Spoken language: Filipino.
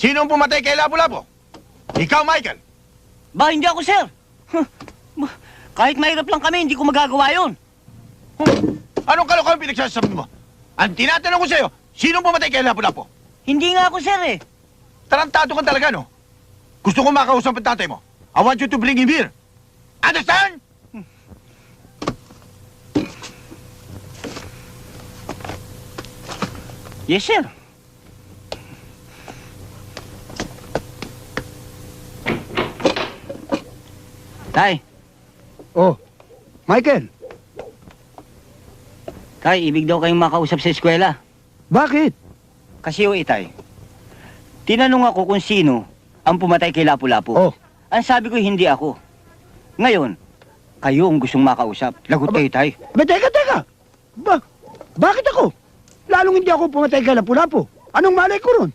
Sino ang pumatay kay Lapu-Lapu? Ikaw, Michael. Ba, hindi ako, sir. Kahit mahirap lang kami, hindi ko magagawa yun. Anong kalokohan pinagsasabi mo? Ang tinatanong ko sa'yo, sino ang pumatay kay Lapu-Lapu? Hindi nga ako, sir, eh. Tarantado ka talaga, no? Gusto ko makausap ang tatay mo. I want you to bring him here. Understand? Yes, sir. Tay, Oh, Michael, tay, ibig daw kayong makausap sa eskwela. bakit? Kasi o itay, tinanong ako kung sino ang pumatay kay Lapu-Lapu. Oh. Ang sabi ko, hindi ako. Ngayon, kayo ang gustong makausap. Lagot kayo, tay. Teka. Bakit ako? Lalong hindi ako pumatay kay Lapu-Lapu. Anong malay ko ron?